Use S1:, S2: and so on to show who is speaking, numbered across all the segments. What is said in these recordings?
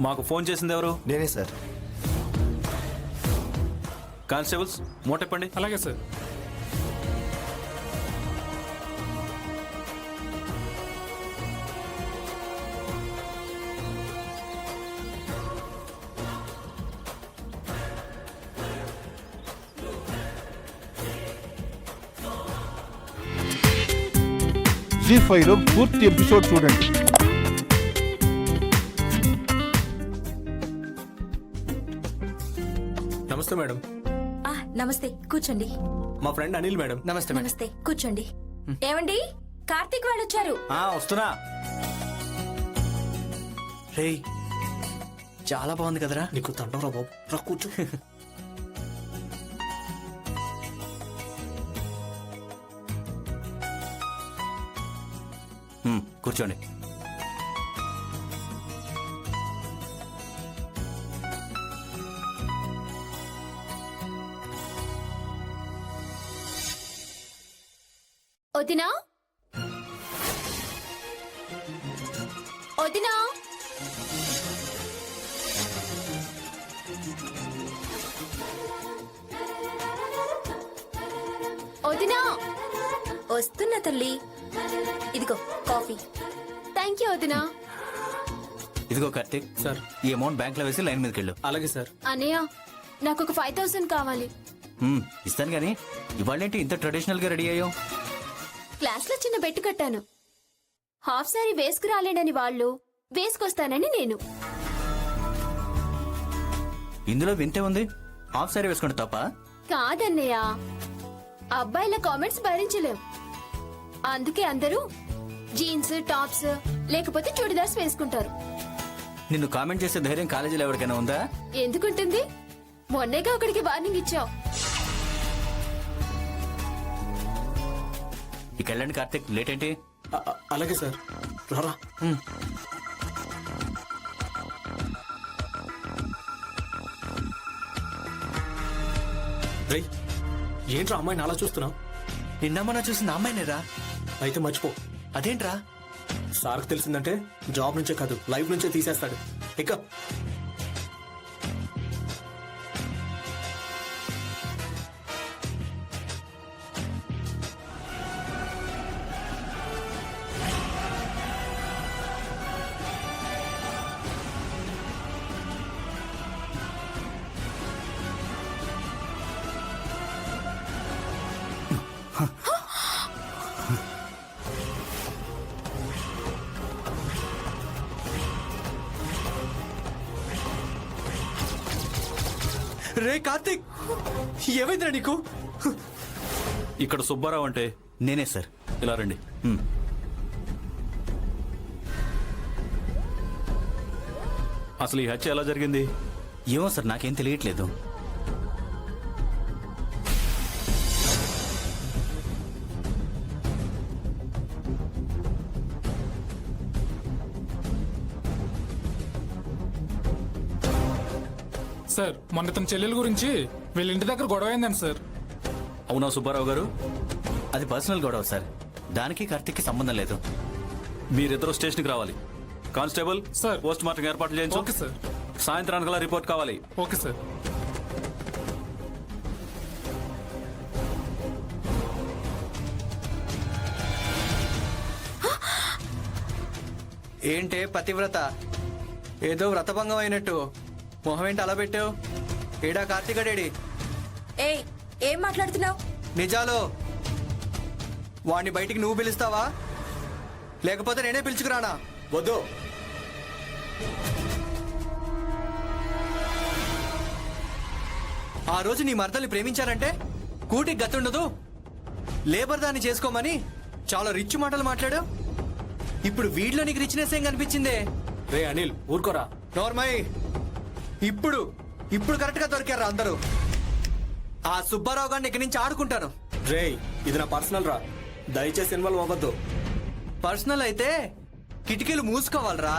S1: మాకు ఫోన్ చేసింది ఎవరు?
S2: నేనే సార్.
S1: కానిస్టేబుల్స్ మూటెప్పండి.
S3: అలాగే సార్.
S4: జీ5లో పూర్తి ఎపిసోడ్ చూడండి.
S5: నమస్తే మేడం.
S6: నమస్తే, కూర్చోండి.
S5: మా ఫ్రెండ్ అనిల్ మేడం.
S2: నమస్తే మేడం.
S6: నమస్తే, కూర్చోండి. ఏమండి, కార్తీక్ వాళ్ళు వచ్చారు.
S1: వస్తున్నా.
S2: రే, చాలా బాగుంది కదరా.
S5: నీకు తండవరా బాబు, రా కూర్చో.
S1: కూర్చోండి.
S6: వదినా, వదినా, వదినా. వస్తున్నా తల్లి. ఇదిగో కాఫీ. థ్యాంక్ యూ వదినా.
S1: ఇదిగో కార్తీక్
S5: సార్,
S1: ఈ అమౌంట్ బ్యాంక్ లో వేసి లైన్ మీదకి వెళ్ళు.
S5: అలాగే సార్.
S6: అన్నయ్య, నాకు ఒక 5,000 కావాలి.
S1: ఇస్తాను కానీ ఇవాళేంటి ఇంత ట్రెడిషనల్ గా రెడీ అయ్యావు?
S6: క్లాస్ లో చిన్న బెట్టు కట్టాను. హాఫ్ సారీ వేసుకు రాలేడని వాళ్ళు, వేసుకొస్తానని నేను.
S1: ఇందులో వింతే ఉంది. హాఫ్ సారీ వేసుకోండి తప్ప?
S6: కాదన్నయ్య, అబ్బాయిల కామెంట్స్ భరించలేం. అందుకే అందరూ జీన్స్, టాప్స్ లేకపోతే చుడిదార్స్ వేసుకుంటారు.
S1: నిన్ను కామెంట్ చేసే ధైర్యం కాలేజీలో ఎవరికైనా ఉందా?
S6: ఎందుకుంటుంది? మొన్నేగా ఒకడికి వార్నింగ్ ఇచ్చావు.
S1: ఇక వెళ్ళండి కార్తీక్, లేట్ ఏంటి?
S5: అలాగే సార్, రారా. రేయ్, ఏంట్రా అమ్మాయిని అలా చూస్తున్నావు?
S2: నిన్నమ్మన్నా చూసిన అమ్మాయినేరా.
S5: అయితే మర్చిపో.
S2: అదేంట్రా?
S5: సార్కు తెలిసిందంటే జాబ్ నుంచే కాదు, లైఫ్ నుంచే తీసేస్తాడు. ఇక
S2: రే కార్తీక్, ఏమైందిరా నీకు?
S1: ఇక్కడ సుబ్బారావు అంటే నేనే సార్. ఇలా రండి. అసలు ఈ హత్య ఎలా జరిగింది? ఏమో సార్, నాకేం తెలియట్లేదు.
S3: సార్, మొన్న తన చెల్లెల గురించి వీళ్ళ ఇంటి దగ్గర గొడవ అయిందండి సార్.
S1: అవునా సుబ్బారావు గారు? అది పర్సనల్ గొడవ సార్, దానికి కార్తీక్కి సంబంధం లేదు. మీరిద్దరూ స్టేషన్కి రావాలి. కానిస్టేబుల్
S3: సార్,
S1: పోస్ట్ మార్టం ఏర్పాట్లు చేయించు.
S3: Okay sir.
S1: సాయంత్రానికల్లా రిపోర్ట్ కావాలి.
S3: Okay sir.
S2: ఏంటే పతివ్రత, ఏదో వ్రతభంగం అయినట్టు మొహం ఏంటి అలా పెట్టావు? ఏడా కార్తీకడేడి?
S6: ఏయ్, ఏం మాట్లాడుతున్నావు?
S2: నిజాలు. వాణ్ణి బయటికి నువ్వు పిలుస్తావా, లేకపోతే నేనే పిలుచుకురానా?
S5: వద్దు.
S2: ఆ రోజు నీ మర్దల్ని ప్రేమించారంటే కూటికి గతుండదు, లేబర్ దాన్ని చేసుకోమని చాలా రిచ్ మాటలు మాట్లాడావు. ఇప్పుడు వీడిలో నీకు రిచ్నెస్ ఏం కనిపించిందే?
S5: రే అనిల్, ఊరుకోరా.
S2: నోర్మయ్, ఇప్పుడు కరెక్ట్ గా దొరికారా అందరూ. ఆ సుబ్బారావు గారిని ఇక్కడి నుంచి ఆడుకుంటాను.
S5: రే, ఇది నా పర్సనల్ రా, దయచేసి ఇన్వాల్వ్ అవ్వద్దు.
S2: పర్సనల్ అయితే కిటికీలు మూసుకోవాలరా,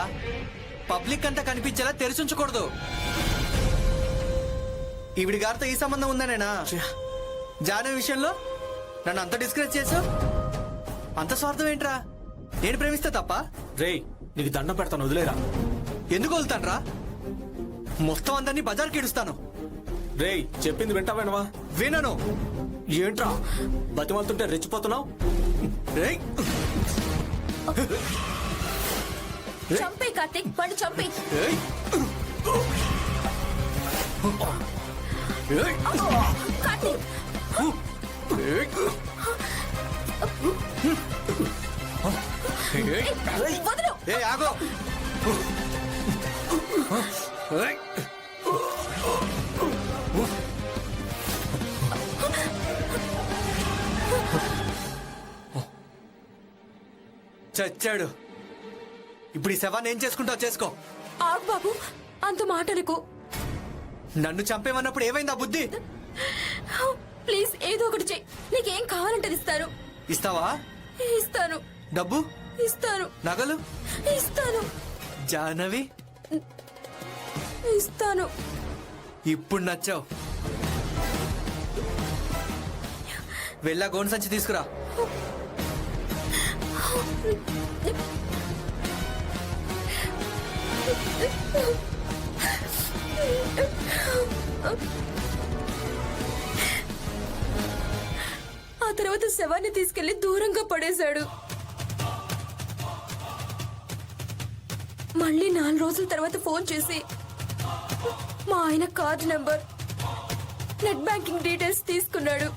S2: పబ్లిక్ అంతా కనిపించేలా తెరిచుంచకూడదు. ఈవిడి గారితో ఈ సంబంధం ఉందనేనా? జానే విషయంలో నన్ను అంత డిస్కరేజ్ చేసావు. అంత స్వార్థం ఏంట్రా? నేను ప్రేమిస్తే తప్ప?
S5: రే, నీకు దండం పెడతాను, వదిలేరా.
S2: ఎందుకు వదులుతాను రా? మొత్తం అందరినీ బజార్కి ఇడుస్తాను.
S5: రేయ్ చెప్పింది వింటావేనవా?
S2: వినను.
S5: ఏంట్రా బతిమాలుతుంటే రెచ్చిపోతున్నావు?
S2: రేయ్,
S6: చంపే కార్తిక్, వాడు చంపే.
S2: ఏయ్, ఏయ్,
S6: కార్తిక్,
S2: ఏయ్, ఏయ్,
S6: వదలు.
S2: ఏయ్, ఆగో. ఏయ్. చచ్చాడు. ఇప్పుడు ఈ శవాన్ని ఏం చేసుకుంటావు చేసుకో.
S6: ఆగు బాబు, అంత మాటలకు.
S2: నన్ను చంపేమన్నప్పుడు ఏమైంది ఆ బుద్ధి?
S6: ప్లీజ్ ఏదో ఒకటి చెయ్యి. నీకేం కావాలంటే ఇస్తాను.
S2: ఇస్తావా?
S6: ఇస్తాను.
S2: డబ్బు?
S6: ఇస్తాను.
S2: నగలు?
S6: ఇస్తాను.
S2: జాహ్నవి,
S6: ఇస్తాను.
S2: ఇప్పుడు నచ్చావు. వెళ్ళా గోను సంచి తీసుకురా.
S6: ఆ తర్వాత శవాన్ని తీసుకెళ్లి దూరంగా పడేశాడు. మళ్ళీ 4 రోజుల తర్వాత ఫోన్ చేసి మా ఆయన card number, net banking details తీసుకున్నాడు.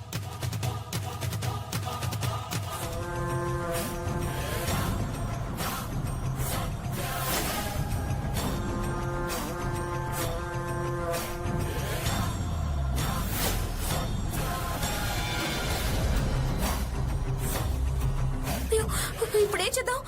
S6: అయ్యో, ఇప్పుడేం చేద్దాం?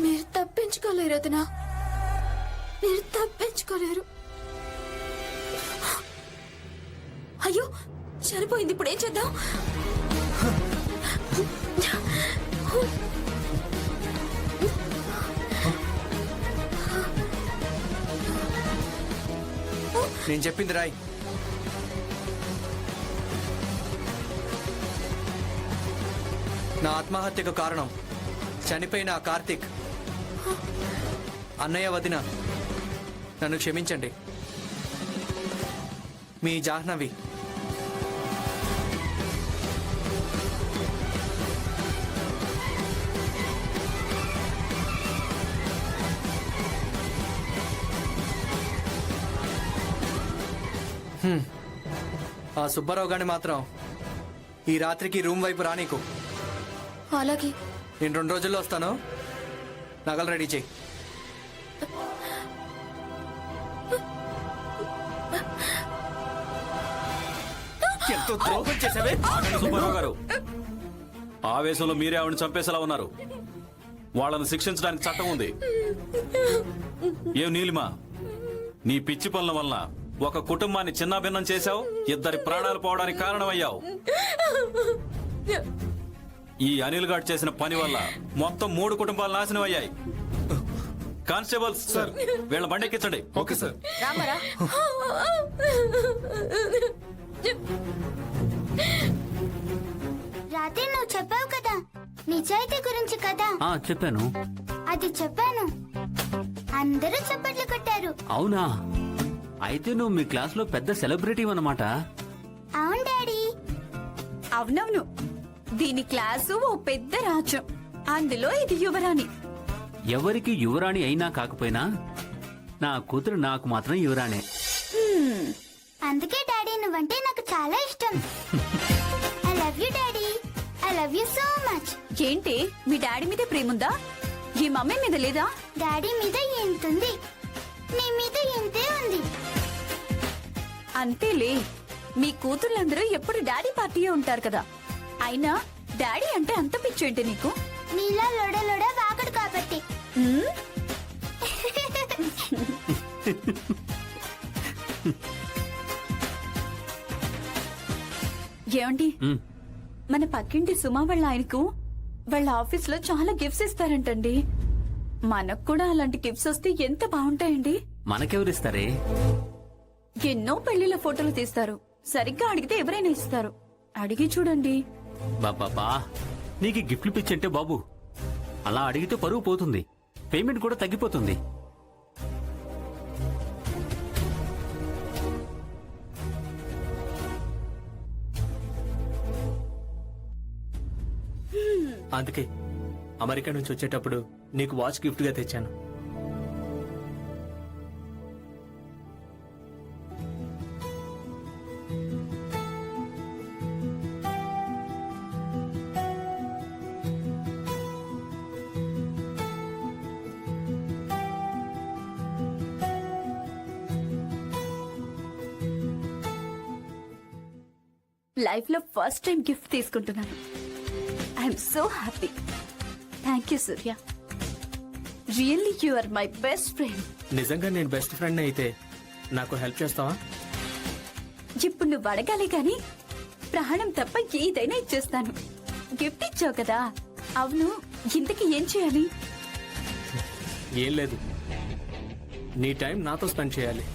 S6: మీరు తప్పించుకోలేరు అతనా, మీరు తప్పించుకోలేరు. అయ్యో చనిపోయింది, ఇప్పుడు ఏం చేద్దాం?
S2: నేను చెప్పింది రాయ్. నా ఆత్మహత్యకు కారణం చనిపోయిన ఆ కార్తిక్. అన్నయ్య వదిన, నన్ను క్షమించండి. మీ జాహ్నవి. ఆ సుబ్బారావు గాని మాత్రం ఈ రాత్రికి రూమ్ వైపు రానీకు.
S6: అలాగే.
S2: నేను 2 రోజుల్లో వస్తాను. నగలు రెడీ చేయి. ఎంతో ద్రోహం చేసావే.
S1: ఆగండి సుబ్బారావు గారు. ఆవేశంలో మీరే ఆవిడని చంపేసేలా ఉన్నారు. వాళ్ళని శిక్షించడానికి చట్టం ఉంది. ఏం నీలిమా, నీ పిచ్చి పనుల వలన ఒక కుటుంబాన్ని చిన్నాభిన్నం చేశావు, 2 ప్రాణాలు పోవడానికి కారణమయ్యావు. ఈ అనిల్ గాడ్ చేసిన పని వల్ల మొత్తం 3 కుటుంబాలు నాశనం అయ్యాయి. కానిస్టేబుల్స్ సార్, వీళ్ళ బండెక్కించండి.
S5: Okay sir.
S6: రామరా.
S7: రాత్రి నువ్వు చెప్పావు కదా నిజాయితీ గురించి కదా.
S8: చెప్పాను.
S7: అది చెప్పాను, అందరూ చప్పట్లు కొట్టారు.
S8: అవునా? అయితే నువ్వు మీ క్లాస్ లో పెద్ద సెలబ్రిటీ అన్నమాట.
S7: అవును డాడీ.
S9: అవునవును, దీని క్లాసు ఓ పెద్ద రాజ్యం, అందులో ఇది యువరాణి.
S8: ఎవరికి యువరాణి అయినా కాకపోయినా నా కూతురు నాకు మాత్రం యువరాణే.
S7: అందుకే డాడీ నువ్వంటే నాకు చాలా ఇష్టం. I love you daddy. I love you so much.
S9: ఏంటి మీ డాడీ మీద ప్రేముందా? ఈ మమ్మీ మీద లేదా?
S7: డాడీ మీద ఎంతుంది, నీ మీద ఎంతే ఉంది.
S9: అంతేలే, మీ కూతుర్లందరూ ఎప్పుడు డాడీ పార్టీయే ఉంటారు కదా. అయినా డాడీ అంటే అంత పిచ్చేంటి నీకు?
S7: నీలా లొడ లొడ వాగడు కాబట్టి.
S9: హ్మ్? ఏమండి,
S8: ఉమ్,
S9: మన పక్కింటి సుమా వాళ్ళ ఆయనకు వాళ్ళ ఆఫీస్ లో చాలా గిఫ్ట్స్ ఇస్తారంటండి. మనకు కూడా అలాంటి గిఫ్ట్స్ వస్తే ఎంత బాగుంటాయండి.
S8: మనకెవరిస్తారే?
S9: ఎన్నో పెళ్లిళ్ళ ఫోటోలు తీస్తారు, సరిగ్గా అడిగితే ఎవరైనా ఇస్తారు. అడిగి చూడండి.
S8: బాబా, నీకు ఈ గిఫ్ట్లు పిచ్చంటే బాబు, అలా అడిగితే పరువు పోతుంది, పేమెంట్ కూడా తగ్గిపోతుంది.
S5: అందుకే అమెరికా నుంచి వచ్చేటప్పుడు నీకు వాచ్ గిఫ్ట్ గా తెచ్చాను.
S9: లైఫ్ లో ఫస్ట్ టైం గిఫ్ట్ తీసుకుంటున్నాను. I'm so happy. Thank you Surya. Really you are my best friend.
S5: నిజంగా నేను బెస్ట్ ఫ్రెండ్ అయితే నాకు హెల్ప్ చేస్తావా?
S9: ఇప్పుడు నువ్వు అడగాలి కానీ ప్రాణం తప్ప ఏదైనా ఇచ్చేస్తాను. గిఫ్ట్ ఇచ్చావు కదా. అవును, ఇంతకీ ఏం చేయాలి?
S5: ఏం లేదు, నీ టైం నాతో స్పెండ్ చేయాలి.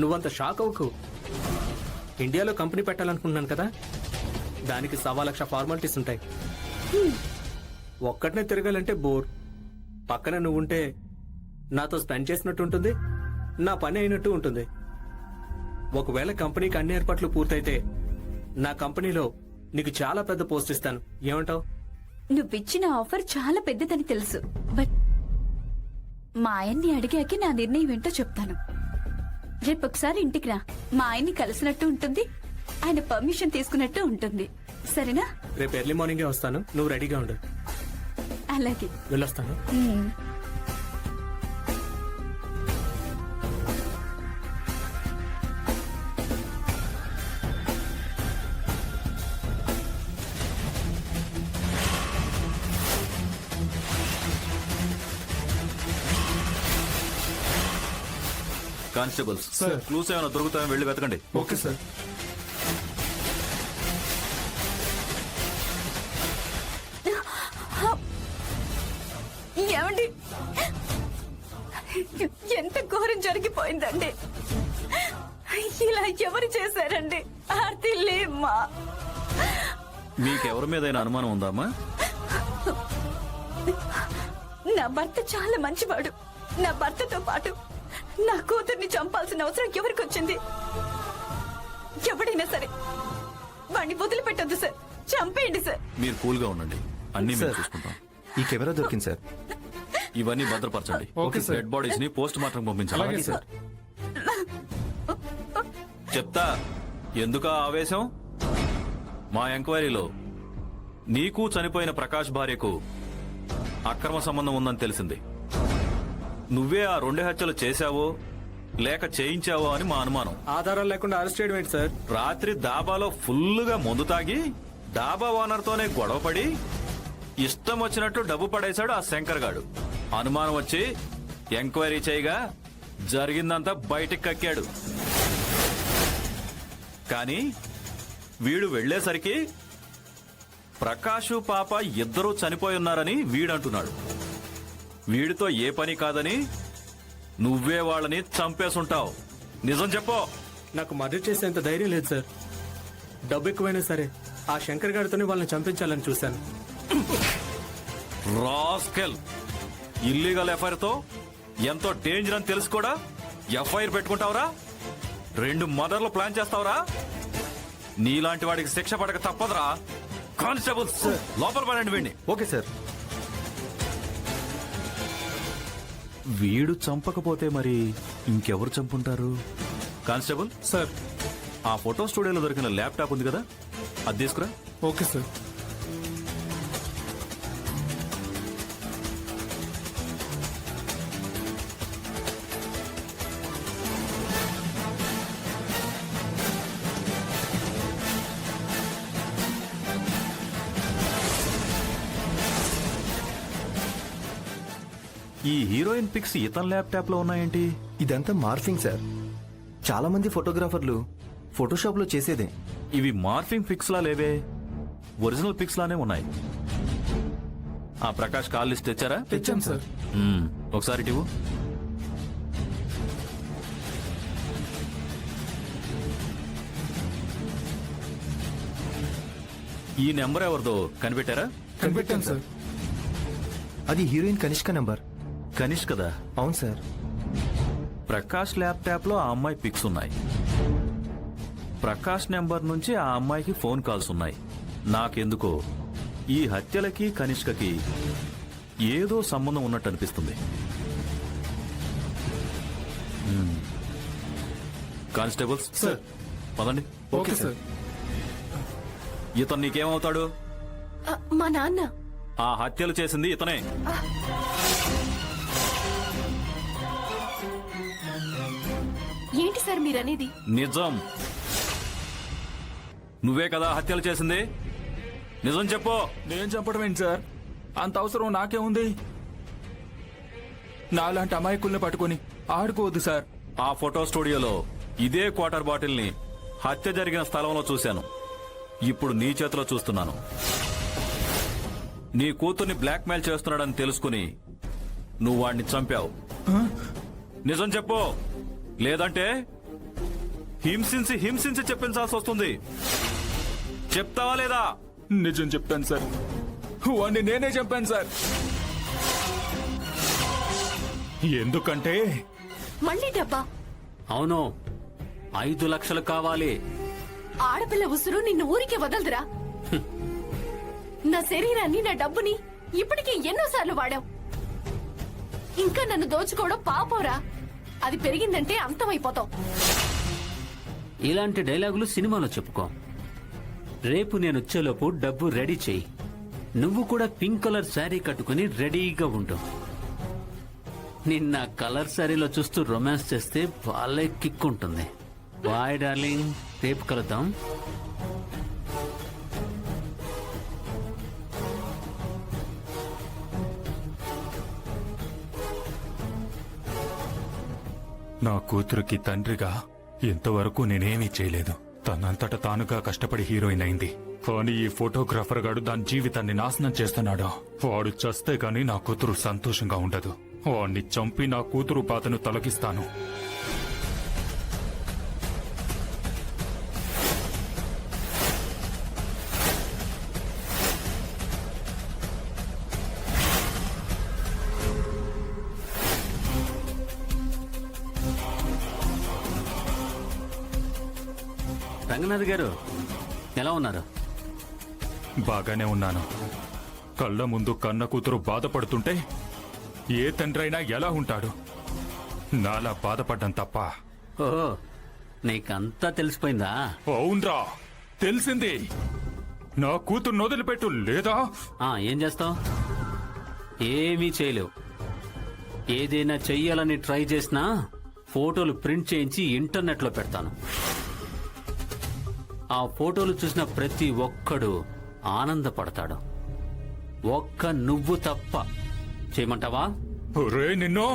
S5: నువ్వంత షాక్ అవ్వకు. ఇండియాలో కంపెనీ పెట్టాలనుకుంటున్నాను కదా, దానికి 1,00,000 ఫార్మాలిటీస్ ఉంటాయి. ఒక్కటనే తిరగాలంటే బోర్. పక్కన నువ్వుంటే నాతో స్పెండ్ చేసినట్టు ఉంటుంది, నా పని అయినట్టు ఉంటుంది. ఒకవేళ కంపెనీకి అన్ని ఏర్పాట్లు పూర్తయితే నా కంపెనీలో నీకు చాలా పెద్ద పోస్ట్ ఇస్తాను. ఏమంటావు?
S9: నువ్విచ్చిన ఆఫర్ చాలా పెద్దదని తెలుసు, బట్ మా ఆయన్ని అడిగాక నా నిర్ణయం ఏంటో చెప్తాను. రేపు ఒకసారి ఇంటికి రా. మా ఆయన్ని కలిసినట్టు ఉంటుంది, ఆయన పర్మిషన్ తీసుకున్నట్టు ఉంటుంది. సరేనా?
S5: రేపు ఎర్లీ మార్నింగే వస్తాను, నువ్వు రెడీగా ఉండు.
S9: అలాగే.
S5: వెళ్ళొస్తాను.
S1: కానిస్టేబుల్స్, క్లూస్ ఏమైనా దొరుకుతాయో వెళ్ళి వెతకండి.
S4: Okay sir.
S9: ఏమండి, ఎంత ఘోరం జరిగిపోయిందండి. ఇలా ఎవరు చేశారండి? ఆర్తి లేమ్మా.
S1: మీకెవరి మీద అనుమానం ఉందామా?
S9: నా భర్త చాలా మంచివాడు. నా భర్తతో పాటు నా కూతుర్ని చంపాల్సిన అవసరం ఎవరికి వచ్చింది? ఎవడైనా సరే వాడిని వదిలిపెట్టద్దు సార్, చంపేయండి సార్.
S1: మీరు కూల్ గా ఉండండి, అన్ని మేము చూసుకుంటాం.
S10: ఈ కెమెరా దొరికింది సార్.
S1: ఇవన్నీ భద్రపరచండి.
S3: Okay sir.
S1: డెడ్ బాడీస్ ని పోస్ట్ మార్టం పంపించాలి.
S3: అలాగే సార్.
S1: చెప్తా, ఎందుకా ఆవేశం? మా ఎంక్వైరీలో నీకు చనిపోయిన ప్రకాష్ భార్యకు అక్రమ సంబంధం ఉందని తెలిసింది. నువ్వే ఆ 2 హత్యలు చేశావో లేక చేయించావో అని మా అనుమానం.
S5: ఆధారాలు లేకుండా అరెస్ట్ చేయడం ఏంటి సార్?
S1: రాత్రి డాబాలో ఫుల్లుగా మందు తాగి డాబా ఓనర్ తోనే గొడవపడి ఇష్టం వచ్చినట్టు డబ్బు పడేశాడు ఆ శంకర్ గాడు. అనుమానం వచ్చి ఎంక్వైరీ చేయగా జరిగిందంతా బయటికి కక్కాడు. కానీ వీడు వెళ్లేసరికి ప్రకాషు పాప ఇద్దరూ చనిపోయి ఉన్నారని వీడంటున్నాడు. వీడితో ఏ పని కాదని నువ్వే వాళ్ళని చంపేసుంటావు. నిజం చెప్పు.
S5: నాకు మర్డర్ చేసేంత ధైర్యం లేదు సార్. డబ్బు ఎక్కువైనా సరే ఆ శంకర్ గారితోనే వాళ్ళని చంపించాలని చూశాను.
S1: రాస్కెల్, ఇల్లీగల్ ఎఫ్ఐఆర్ తో ఎంతో డేంజర్ అని తెలుసు కూడా ఎఫ్ఐఆర్ పెట్టుకుంటావురా? 2 మర్డర్లు ప్లాన్ చేస్తావురా? నీలాంటి వాడికి శిక్ష పడక తప్పదురా. కానిస్టేబుల్స్, లోపల పడండి వీడిని.
S10: Okay sir.
S1: వీడు చంపకపోతే మరి ఇంకెవరు చంపుంటారు? Constable
S3: sir.
S1: ఆ ఫోటో స్టూడియోలో దొరికిన ల్యాప్టాప్ ఉంది కదా, అది తీసుకురా.
S3: Okay sir.
S1: ఈ హీరోయిన్ పిక్స్ ఇతని ల్యాప్టాప్ లో ఉన్నాయేంటి?
S10: ఇదంతా మార్ఫింగ్ సార్. చాలా మంది ఫోటోగ్రాఫర్లు ఫోటోషాప్ లో చేసేదే.
S1: ఇవి మార్ఫింగ్ పిక్స్ లా లేవే, ఒరిజినల్ పిక్స్ లానే ఉన్నాయి. ఆ ప్రకాష్ కాల్ లిస్ట్ తెచ్చారా?
S3: తెచ్చాం సార్.
S1: ఒకసారి ఇటు ఇవ్వు. ఈ నెంబర్ ఎవరిదో కనిపెట్టారా?
S3: కనిపెట్టాం సార్.
S10: అది హీరోయిన్ కనిష్క నంబర్.
S1: కనిష్ కదా?
S10: అవును సార్.
S1: ప్రకాష్ ల్యాప్టాప్ లో ఆ అమ్మాయి పిక్స్ ఉన్నాయి. ప్రకాష్ నెంబర్ నుంచి ఆ అమ్మాయికి ఫోన్ కాల్స్ ఉన్నాయి. నాకెందుకో ఈ హత్యలకి కనిష్కకి ఏదో సంబంధం ఉన్నట్టు అనిపిస్తుంది. Constables
S3: sir.
S1: పదండి.
S3: Okay sir.
S1: ఇతను నీకేమవుతాడు?
S6: మా నాన్న.
S1: ఆ హత్యలు చేసింది ఇతనే.
S6: ఏంటి సార్ మీరనేది?
S1: నిజం. నువ్వే కదా హత్యలు చేసింది? నిజం చెప్పు.
S3: నేను చంపడం ఏంటి సార్? అంత అవసరం నాకే ఉంది. నాలాంటి అమాయకుల్ని పట్టుకొని ఆడుకోవద్దు సార్.
S1: ఆ ఫోటో స్టూడియోలో ఇదే క్వార్టర్ బాటిల్ ని హత్య జరిగిన స్థలంలో చూశాను. ఇప్పుడు నీ చేతిలో చూస్తున్నాను. నీ కూతుర్ని బ్లాక్మెయిల్ చేస్తున్నాడని తెలుసుకుని నువ్వు వాడిని చంపావు. నిజం చెప్పు, లేదంటే హింసించి హింసించి చెప్పించాల్సి వస్తుంది. చెప్తావా లేదా?
S3: నిజం చెప్తాను సార్. వాడిని నేనే చంపాను సార్. ఎందుకంటే
S6: మళ్ళీ డబ్బా?
S8: అవును, 5 లక్షలు కావాలి.
S6: ఆడపిల్ల ఉసురు నిన్ను ఊరికే వదలదురా. నా శరీరాన్ని, నా డబ్బుని ఇప్పటికే ఎన్నోసార్లు వాడావు. ఇంకా నన్ను దోచుకోవడం పాపంరా. అది పెరిగిందంటే అంతమైపోతావు.
S8: ఇలాంటి డైలాగులు సినిమాలో చెప్పుకో. రేపు నేను వచ్చేలోపు డబ్బు రెడీ చెయ్యి. నువ్వు కూడా పింక్ కలర్ శారీ కట్టుకుని రెడీగా ఉండు. నిన్న కలర్ శారీలో చూస్తూ రొమాన్స్ చేస్తే వాళ్ళే కిక్ ఉంటుంది. బాయ్ డార్లింగ్, రేపు కలుద్దాం.
S3: నా కూతురుకి తండ్రిగా ఇంతవరకు నేనేమీ చేయలేదు. తనంతట తానుగా కష్టపడి హీరోయిన్ అయింది. కానీ ఈ ఫోటోగ్రాఫర్ గాడు దాని జీవితాన్ని నాశనం చేస్తున్నాడు. వాడు చస్తే గాని నా కూతురు సంతోషంగా ఉండదు. వాణ్ణి చంపి నా కూతురు బాధను తొలగిస్తాను.
S8: రంగనాథ్ గారు ఎలా ఉన్నారు?
S3: బాగానే ఉన్నాను. కళ్ళ ముందు కన్న కూతురు బాధపడుతుంటే ఏ తండ్రైనా ఎలా ఉంటాడు? నాలా బాధపడ్డం తప్ప.
S8: ఓహో, నీకంతా తెలిసిపోయిందా?
S3: అవునరా, తెలిసింది. నా కూతురు వదిలిపెట్టు, లేదా
S8: ఏం చేస్తావు? ఏమీ చేయలేవు. ఏదైనా చెయ్యాలని ట్రై చేసినా ఫోటోలు ప్రింట్ చేయించి ఇంటర్నెట్లో పెడతాను. ఆ ఫోటోలు చూసిన ప్రతి ఒక్కడు ఆనందపడతాడు. ఒక్క నువ్వు తప్ప. చేయమంటావా?
S3: రే నిన్ను.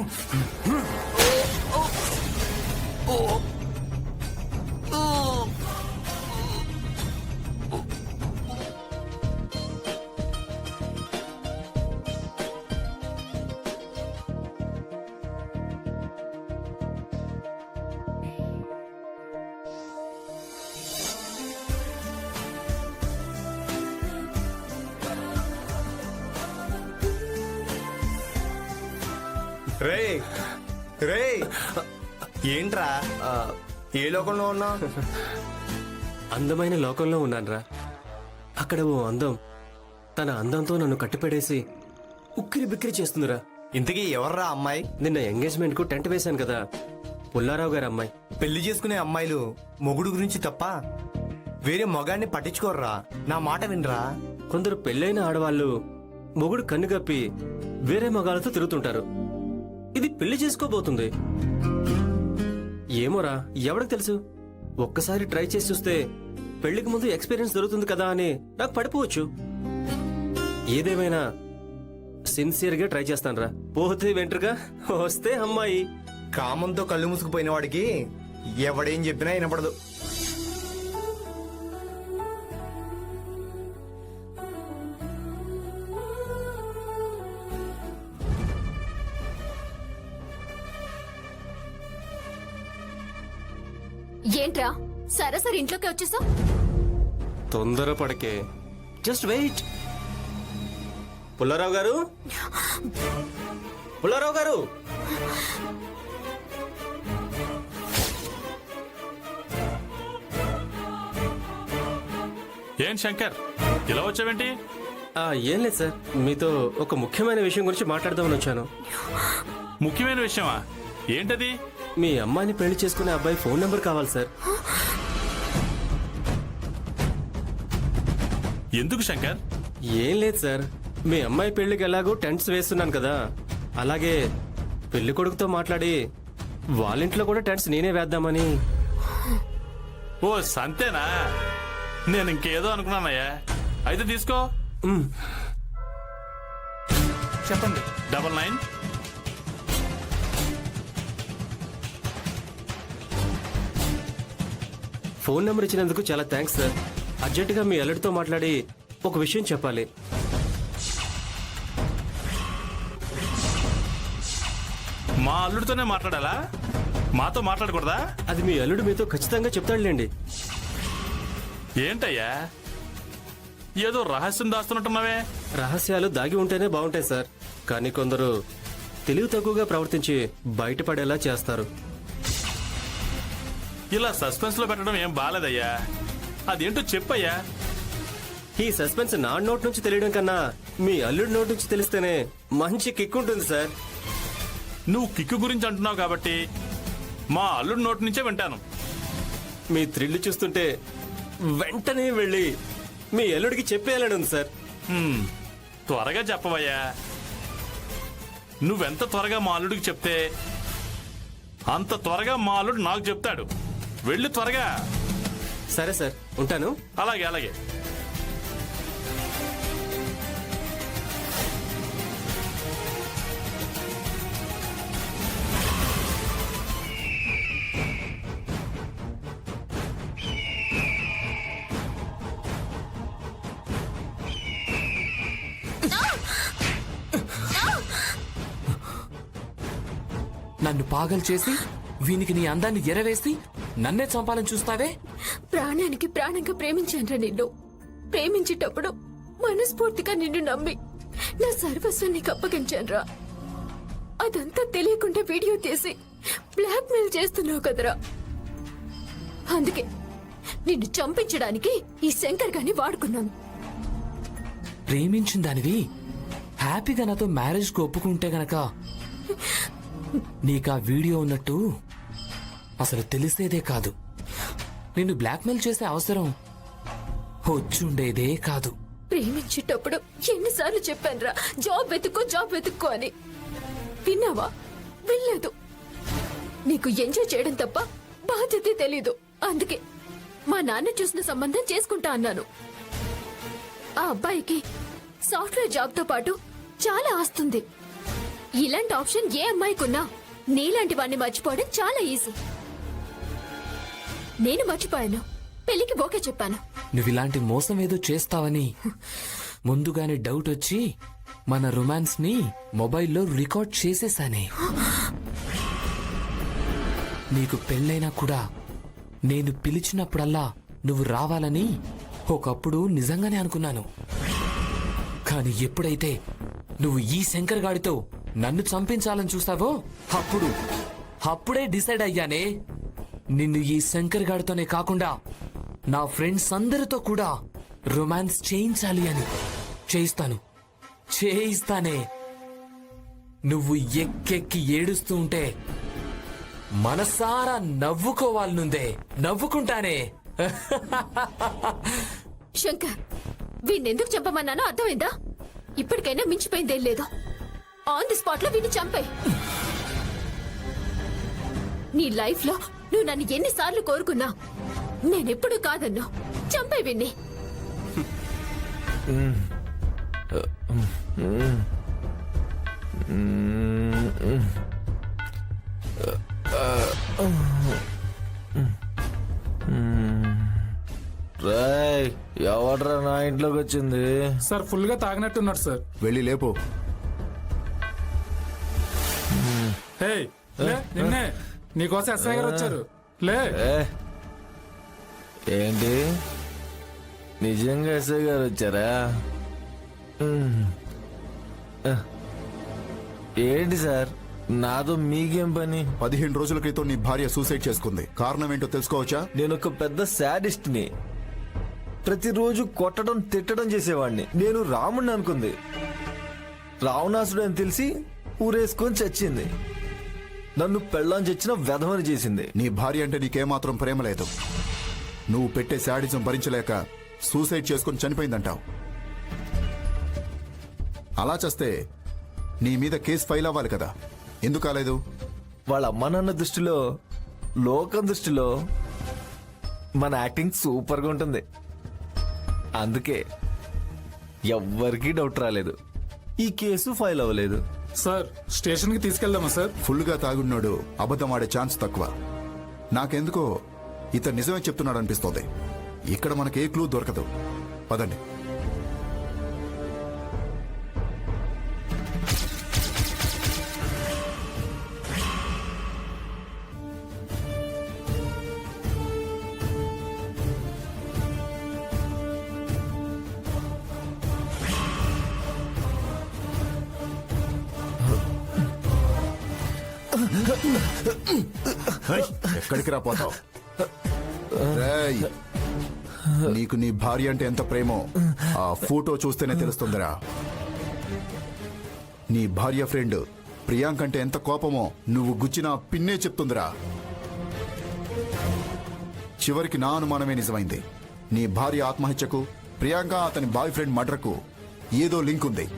S2: రే రే, ఏంట్రా ఏ లోకంలో ఉన్నా? అందమైన లోకంలో ఉన్నాన్రా. అక్కడ ఓ అందం తన అందంతో నన్ను కట్టిపడేసి ఉక్కిరి బిక్కిరి చేస్తుందిరా. ఇంతకీ ఎవర్రా అమ్మాయి? నిన్న ఎంగేజ్మెంట్ కు టెంట్ వేశాను కదా, పుల్లారావు గారి అమ్మాయి. పెళ్లి చేసుకునే అమ్మాయిలు మొగుడు గురించి తప్ప వేరే మొగాన్ని పట్టించుకోర్రా. నా మాట వినరా. కొందరు పెళ్ళైన ఆడవాళ్ళు మొగుడు కన్ను కప్పి వేరే మగాళ్ళతో తిరుగుతుంటారు. ఇది పెళ్లి చేసుకోబోతుంది. ఏమోరా, ఎవరికి తెలుసు? ఒక్కసారి ట్రై చేసి చూస్తే పెళ్లికి ముందు ఎక్స్పీరియన్స్ దొరుకుతుంది కదా అని నాకు పడిపోవచ్చు. ఏదేమైనా సిన్సియర్ గా ట్రై చేస్తానురా. పోతే వెంటరుగా, వస్తే అమ్మాయి. కామంతో కళ్ళు మూసుకుపోయిన వాడికి ఎవడేం చెప్పినా వినపడదు.
S6: ఏంట్రా సరసరి ఇంట్లోకి వచ్చేసావు?
S2: తొందరపడకే, జస్ట్ వెయిట్. పుల్లారావు గారు, పుల్లారావు గారు.
S3: ఏం శంకర్, ఇలా వచ్చావేంటి?
S2: ఏం లేదు సార్, మీతో ఒక ముఖ్యమైన విషయం గురించి మాట్లాడదామని వచ్చాను.
S3: ముఖ్యమైన విషయమా? ఏంటది?
S2: మీ అమ్మాయిని పెళ్లి చేసుకునే అబ్బాయి ఫోన్ నెంబర్ కావాలి సార్.
S3: ఎందుకు శంకర్?
S2: ఏం లేదు సార్, మీ అమ్మాయి పెళ్లికి ఎలాగో టెంట్స్ వేస్తున్నాను కదా, అలాగే పెళ్లి కొడుకుతో మాట్లాడి వాళ్ళ ఇంట్లో కూడా టెంట్స్ నేనే వేద్దామని.
S3: ఓ సంతేనా? నేను ఇంకేదో అనుకున్నానయ్యా. అయితే తీసుకో.
S5: చెప్పండి.
S3: 99
S2: ఫోన్ నెంబర్ ఇచ్చినందుకు చాలా థ్యాంక్స్ సార్. అర్జెంటుగా మీ అల్లుడితో మాట్లాడి ఒక విషయం చెప్పాలి.
S3: మా అల్లుడితోనే మాట్లాడాలా? మాతో మాట్లాడకూడదా?
S2: అది మీ అల్లుడు మీతో ఖచ్చితంగా చెప్తాడులేండి.
S3: ఏంటయ్యా, ఏదో రహస్యం దాస్తున్నట్టున్నావే?
S2: రహస్యాలు దాగి ఉంటేనే బాగుంటాయి సార్, కానీ కొందరు తెలివి తక్కువగా ప్రవర్తించి బయటపడేలా చేస్తారు.
S3: ఇలా సస్పెన్స్ లో పెట్టడం ఏం బాలేదయ్యా. అదేంటో చెప్పయ్యా.
S2: ఈ సస్పెన్స్ నా నోట్ నుంచి తెలియడం కన్నా మీ అల్లుడి నోట్ నుంచి తెలిస్తేనే మంచి కిక్ ఉంటుంది సార్.
S3: నువ్వు కిక్కు గురించి అంటున్నావు కాబట్టి మా అల్లుడి నోటి నుంచే వింటాను.
S2: మీ థ్రిల్ చూస్తుంటే వెంటనే వెళ్ళి మీ అల్లుడికి చెప్పేయాలని ఉంది సార్.
S3: త్వరగా చెప్పవయ్యా. నువ్వెంత త్వరగా మా అల్లుడికి చెప్తే అంత త్వరగా మా అల్లుడు నాకు చెప్తాడు. వెళ్ళి త్వరగా.
S2: సరే సార్, ఉంటాను.
S3: అలాగే అలాగే.
S11: నన్ను పాగలు చేసి వీనికి నీ అందాన్ని ఎరవేసి నన్నే చంపాలని చూస్తావే?
S6: ప్రాణానికి ప్రాణంగా ప్రేమించానురా నిన్ను. ప్రేమించేటప్పుడు మనస్ఫూర్తిగా నిన్ను నమ్మి నా సర్వస్వం నీకు అప్పగించానురా. అదంతా తెలియకుండా వీడియో తీసి బ్లాక్ మెయిల్ చేస్తున్నావు కదరా. అందుకే నిన్ను చంపించడానికి ఈ శంకర్ గాని వాడుకున్నాను.
S11: ప్రేమించిన దానివి హ్యాపీగా నాతో మ్యారేజ్ కు ఒప్పుకుంటే గనక నీకా వీడియో ఉన్నట్టు అసలు తెలిసేదే కాదు. నిన్ను బ్లాక్మెయిల్ చేసే అవసరం వచ్చుండేదే కాదు.
S6: ప్రేమించేటప్పుడు ఎన్నిసార్లు చెప్పానురా, జాబ్ వెతుక్కో అని. విన్నావా? వినలేదు. నీకు ఎంజాయ్ చేయడం తప్ప బాధ్యతే తెలీదు. అందుకే మా నాన్న చూసిన సంబంధం చేసుకుంటా అన్నాను. ఆ అబ్బాయికి సాఫ్ట్వేర్ జాబ్ తో పాటు చాలా ఆస్తుంది. ఇలాంటి ఆప్షన్ ఏ అమ్మాయికున్నా నీలాంటి వాడిని మర్చిపోవడం చాలా ఈజీ. నేను మర్చిపోయాను. పెళ్లికి ఓకే చెప్పాను.
S11: నువ్విలాంటి మోసం ఏదో చేస్తావని ముందుగానే డౌట్ వచ్చి మన రొమాన్స్ ని మొబైల్లో రికార్డ్ చేసేసానే. నీకు పెళ్ళైనా కూడా నేను పిలిచినప్పుడల్లా నువ్వు రావాలని ఒకప్పుడు నిజంగానే అనుకున్నాను. కానీ ఎప్పుడైతే నువ్వు ఈ శంకర్ గాడితో నన్ను చంపించాలని చూస్తావో అప్పుడే డిసైడ్ అయ్యానే, నిన్ను ఈ శంకర్ గాడితోనే కాకుండా నా ఫ్రెండ్స్ అందరితో కూడా రొమాన్స్ చేయించాలి అని. చేయిస్తానే. నువ్వు ఎక్కెక్కి ఏడుస్తూ ఉంటే మనసారా నవ్వుకోవాలనుందే. నవ్వుకుంటానే.
S6: శంకర్, వీణెందుకు చంపమన్నానో అర్థమైందా? ఇప్పటికైనా మించిపోయిందేం లేదు. ఆన్ ది స్పాట్ లో వీడిని చంపాయి. నీ లైఫ్ లో నువ్వు నన్ను ఎన్నిసార్లు కోరుకున్నా నేనెప్పుడు కాదన్నా. చంపే విన్ని.
S10: రాయ్, ఎవడ్రా నా ఇంట్లోకి వచ్చింది?
S12: సార్ ఫుల్ గా తాగినట్టున్నాడు సార్.
S4: వెళ్ళి లేపు.
S12: హే, లే, నిన్నే నీకోసం ఎస్ఐ గారు వచ్చారు. లే.
S10: ఏంటి నిజంగా ఎస్ఐ గారు వచ్చారా? ఏంటి సార్ నాతో మీకేం పని?
S4: 15 రోజుల క్రితం నీ భార్య సూసైడ్ చేసుకుంది. కారణం ఏంటో తెలుసుకోవచ్చా?
S10: నేను ఒక పెద్ద శాడిస్ట్ని. ప్రతిరోజు కొట్టడం తిట్టడం చేసేవాడిని. నేను రాముడిని అనుకుంది. రావణాసుడు అని తెలిసి ఊరేసుకొని చచ్చింది. నన్ను పెళ్ళాం చచ్చిన వెధవని చేసింది.
S4: నీ భార్య అంటే నీకేమాత్రం ప్రేమ లేదు. నువ్వు పెట్టే శాడిజం భరించలేక సూసైడ్ చేసుకుని చనిపోయిందంటావు. అలా చేస్తే నీ మీద కేసు ఫైల్ అవ్వాలి కదా, ఎందుకు కాలేదు?
S10: వాళ్ళ అమ్మ నాన్న దృష్టిలో, లోకం దృష్టిలో మన యాక్టింగ్ సూపర్గా ఉంటుంది. అందుకే ఎవ్వరికీ డౌట్ రాలేదు. ఈ కేసు ఫైల్ అవ్వలేదు.
S12: సార్ స్టేషన్ కి తీసుకెళ్దామా సార్?
S4: ఫుల్గా తాగున్నాడు, అబద్ధం ఆడే ఛాన్స్ తక్కువ. నాకెందుకో ఇతను నిజమే చెప్తున్నాడు అనిపిస్తోంది. ఇక్కడ మనకి ఏ క్లూ దొరకదు. పదండి. ఎక్కడికి రాపోతావు? రేయ్, నీకు నీ భార్య అంటే ఎంత ప్రేమో ఆ ఫోటో చూస్తేనే తెలుస్తుందిరా. నీ భార్య ఫ్రెండ్ ప్రియాంక అంటే ఎంత కోపమో నువ్వు గుచ్చిన పిన్నే చెప్తుందిరా. చివరికి నా అనుమానమే నిజమైంది. నీ భార్య ఆత్మహత్యకు ప్రియాంక అతని బాయ్ ఫ్రెండ్ మర్డర్కు ఏదో లింక్ ఉంది.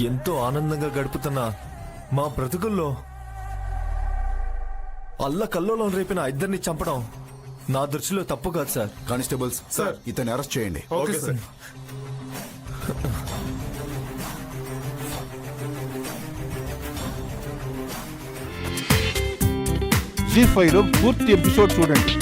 S10: ఎంతో ఆనందంగా గడుపుతున్న మా బ్రతుకుల్లో అల్లకల్లోలం రేపిన ఇద్దరిని చంపడం నా దృష్టిలో తప్పు కాదు సార్.
S4: కానిస్టేబుల్స్ సార్, ఇతన్ని అరెస్ట్ చేయండి.
S12: Okay sir.
S4: జీ5 లో పూర్తి ఎపిసోడ్ చూడండి.